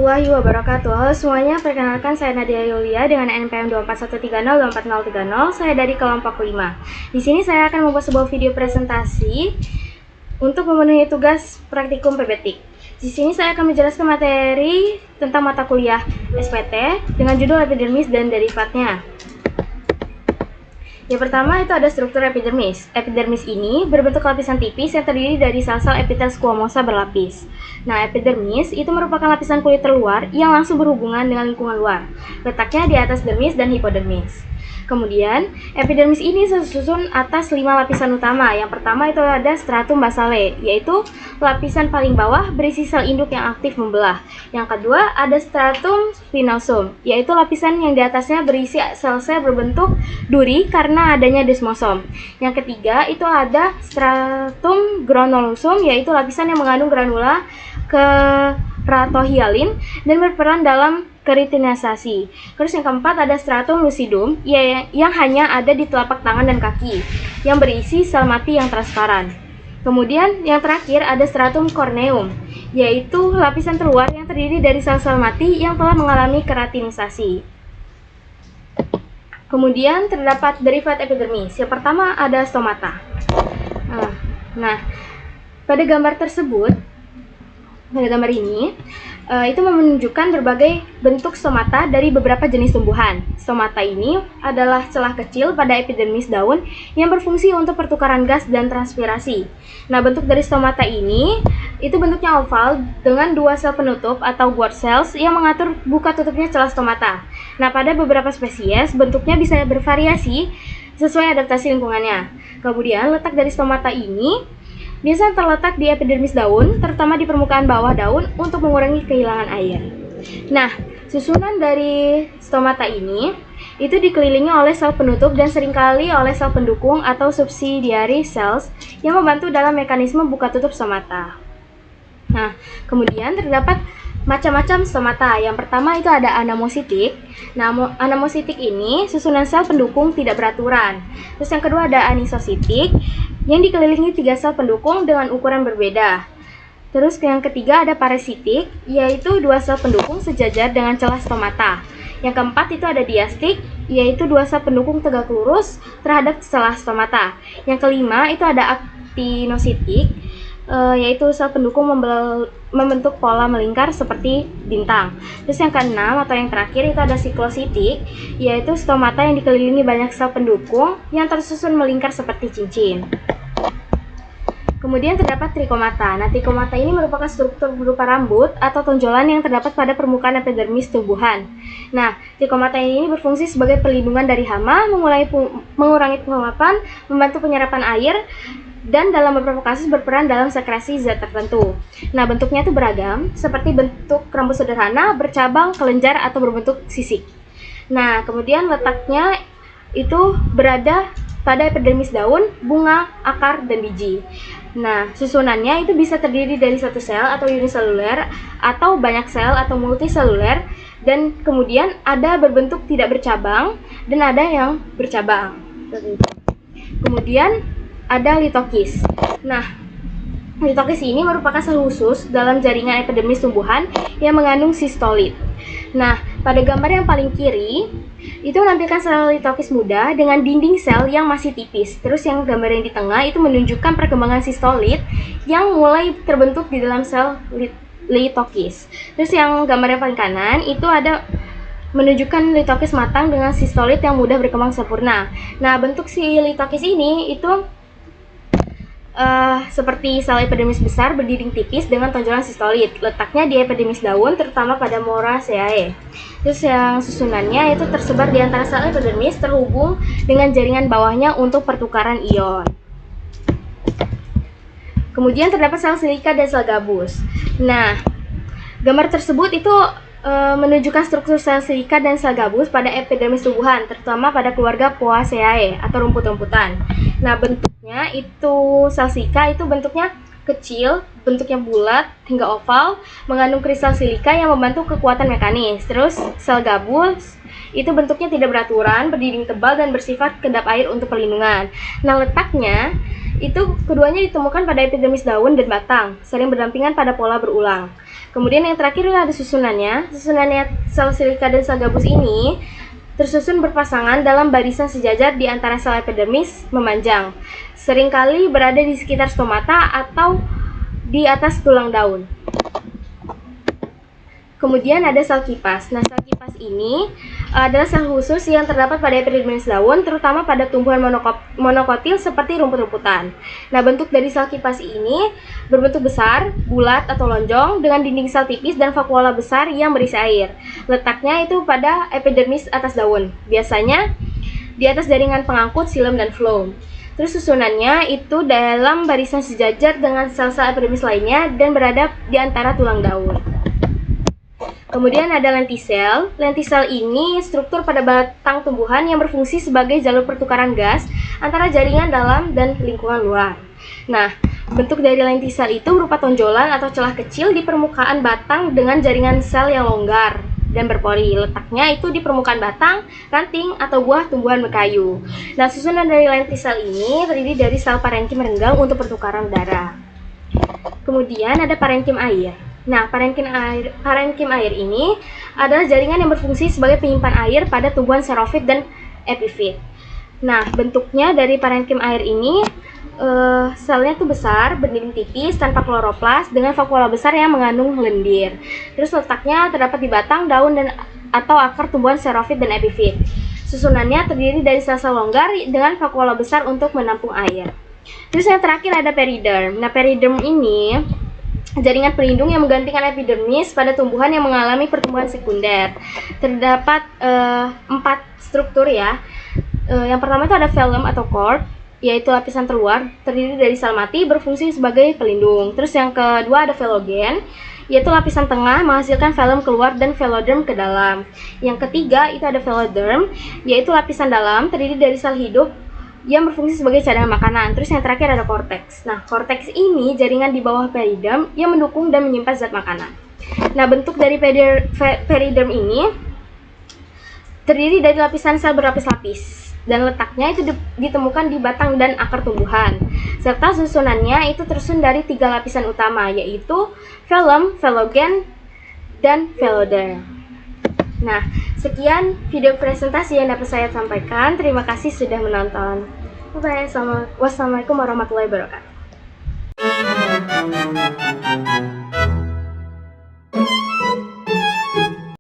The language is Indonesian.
warahmatullahi wabarakatuh. Halo semuanya, perkenalkan saya Nadia Yulia dengan NPM 24130 24030. Saya dari kelompok 5. Di sini saya akan membuat sebuah video presentasi untuk memenuhi tugas praktikum PBTIK. Di sini saya akan menjelaskan materi tentang mata kuliah SPT dengan judul epidermis dan derivatnya. Yang pertama itu ada struktur epidermis. Epidermis ini berbentuk lapisan tipis yang terdiri dari sel-sel epitel squamosa berlapis. Nah, epidermis itu merupakan lapisan kulit terluar yang langsung berhubungan dengan lingkungan luar. Letaknya di atas dermis dan hipodermis. Kemudian, epidermis ini tersusun atas 5 lapisan utama. Yang pertama itu ada stratum basale, yaitu lapisan paling bawah berisi sel induk yang aktif membelah. Yang kedua ada stratum spinosum, yaitu lapisan yang di atasnya berisi sel-sel berbentuk duri karena adanya desmosom. Yang ketiga itu ada stratum granulosusum, yaitu lapisan yang mengandung granula keratohyalin dan berperan dalam keratinasasi. Terus yang keempat ada stratum lucidum yang hanya ada di telapak tangan dan kaki yang berisi sel mati yang transparan. Kemudian yang terakhir ada stratum corneum, yaitu lapisan terluar yang terdiri dari sel-sel mati yang telah mengalami keratinisasi. Kemudian terdapat derivat epidermis. Yang pertama ada stomata. Nah, pada gambar tersebut, pada gambar ini, itu menunjukkan berbagai bentuk stomata dari beberapa jenis tumbuhan. Stomata ini adalah celah kecil pada epidermis daun yang berfungsi untuk pertukaran gas dan transpirasi. Nah, bentuk dari stomata ini itu bentuknya oval dengan 2 sel penutup atau guard cells yang mengatur buka tutupnya celah stomata. Nah, pada beberapa spesies bentuknya bisa bervariasi sesuai adaptasi lingkungannya. Kemudian letak dari stomata ini biasanya terletak di epidermis daun, terutama di permukaan bawah daun untuk mengurangi kehilangan air. Nah, susunan dari stomata ini itu dikelilingi oleh sel penutup dan seringkali oleh sel pendukung atau subsidiary cells yang membantu dalam mekanisme buka tutup stomata. Nah, kemudian terdapat macam-macam stomata. Yang pertama itu ada anamositik. Nah, anamositik ini susunan sel pendukung tidak beraturan. Terus yang kedua ada anisositik yang dikelilingi 3 sel pendukung dengan ukuran berbeda. Terus yang ketiga ada parasitik, yaitu 2 sel pendukung sejajar dengan celah stomata. Yang keempat itu ada diastik, yaitu 2 sel pendukung tegak lurus terhadap celah stomata. Yang kelima itu ada aktinositik, yaitu sel pendukung membentuk pola melingkar seperti bintang. Terus yang keenam atau yang terakhir itu ada siklositik, yaitu stomata yang dikelilingi banyak sel pendukung yang tersusun melingkar seperti cincin. Kemudian terdapat trikomata. Nah, trikomata ini merupakan struktur berupa rambut atau tonjolan yang terdapat pada permukaan epidermis tumbuhan. Nah, trikomata ini berfungsi sebagai perlindungan dari hama, mengurangi penguapan, membantu penyerapan air, dan dalam beberapa kasus berperan dalam sekresi zat tertentu. Nah, bentuknya itu beragam, seperti bentuk rambut sederhana, bercabang, kelenjar, atau berbentuk sisik. Nah, kemudian letaknya itu berada pada epidermis daun, bunga, akar, dan biji. Nah, susunannya itu bisa terdiri dari 1 sel atau uniseluler, atau banyak sel atau multiseluler, dan kemudian ada berbentuk tidak bercabang, dan ada yang bercabang. Kemudian ada litokis. Nah, litokis ini merupakan sel khusus dalam jaringan epidermis tumbuhan yang mengandung sistolit. Nah, pada gambar yang paling kiri itu menampilkan sel litokis muda dengan dinding sel yang masih tipis. Terus yang gambar yang di tengah itu menunjukkan perkembangan sistolit yang mulai terbentuk di dalam sel litokis. Terus yang gambar yang paling kanan itu ada menunjukkan litokis matang dengan sistolit yang mudah berkembang sempurna. Nah, bentuk si litokis ini itu seperti sel epidermis besar berdinding tipis dengan tonjolan sistolit. Letaknya di epidermis daun, terutama pada Moraceae. Terus yang susunannya itu tersebar di antara sel epidermis terhubung dengan jaringan bawahnya untuk pertukaran ion. Kemudian terdapat sel silika dan sel gabus. Nah, gambar tersebut itu menunjukkan struktur sel silika dan sel gabus pada epidermis tumbuhan, terutama pada keluarga Poaceae atau rumput-rumputan. Nah, bentuknya itu sel silika itu bentuknya kecil, bentuknya bulat hingga oval, mengandung kristal silika yang membantu kekuatan mekanis. Terus sel gabus itu bentuknya tidak beraturan, berdinding tebal dan bersifat kedap air untuk perlindungan. Nah, letaknya itu keduanya ditemukan pada epidermis daun dan batang, sering berdampingan pada pola berulang. Kemudian yang terakhir ada susunannya. Susunannya sel silika dan sel gabus ini tersusun berpasangan dalam barisan sejajar di antara sel epidermis memanjang, seringkali berada di sekitar stomata atau di atas tulang daun. Kemudian ada sel kipas. Nah, sel kipas ini adalah sel khusus yang terdapat pada epidermis daun, terutama pada tumbuhan monokotil seperti rumput-rumputan. Nah, bentuk dari sel kipas ini berbentuk besar, bulat atau lonjong dengan dinding sel tipis dan vakuola besar yang berisi air. Letaknya itu pada epidermis atas daun, biasanya di atas jaringan pengangkut xilem dan floem. Terus susunannya itu dalam barisan sejajar dengan sel-sel epidermis lainnya dan berada di antara tulang daun. Kemudian ada lentisel. Lentisel ini struktur pada batang tumbuhan yang berfungsi sebagai jalur pertukaran gas antara jaringan dalam dan lingkungan luar. Nah, bentuk dari lentisel itu berupa tonjolan atau celah kecil di permukaan batang dengan jaringan sel yang longgar dan berpori. Letaknya itu di permukaan batang, ranting, atau buah tumbuhan berkayu. Nah, susunan dari lentisel ini terdiri dari sel parenkim renggang untuk pertukaran darah. Kemudian ada parenkim air. Nah, parenkim air ini adalah jaringan yang berfungsi sebagai penyimpan air pada tumbuhan xerofit dan epifit. Nah, bentuknya dari parenkim air ini selnya tuh besar, berdinding tipis, tanpa kloroplas, dengan vakuola besar yang mengandung lendir. Terus letaknya terdapat di batang, daun, dan atau akar tumbuhan xerofit dan epifit. Susunannya terdiri dari sel-sel longgar dengan vakuola besar untuk menampung air. Terus yang terakhir ada periderm. Nah, periderm ini jaringan pelindung yang menggantikan epidermis pada tumbuhan yang mengalami pertumbuhan sekunder. Terdapat 4 struktur ya. Yang pertama itu ada velum atau cork, yaitu lapisan terluar terdiri dari sel mati berfungsi sebagai pelindung. Terus yang kedua ada velogen, yaitu lapisan tengah menghasilkan velum keluar dan veloderm ke dalam. Yang ketiga itu ada veloderm, yaitu lapisan dalam terdiri dari sel hidup yang berfungsi sebagai cadangan makanan. Terus yang terakhir ada korteks. Nah, korteks ini jaringan di bawah periderm yang mendukung dan menyimpan zat makanan. Nah, bentuk dari periderm ini terdiri dari lapisan sel berlapis-lapis dan letaknya itu ditemukan di batang dan akar tumbuhan. Serta susunannya itu tersusun dari 3 lapisan utama, yaitu velum, velogen, dan veloderm. Nah, sekian video presentasi yang dapat saya sampaikan. Terima kasih sudah menonton. Bye-bye. Wassalamualaikum warahmatullahi wabarakatuh.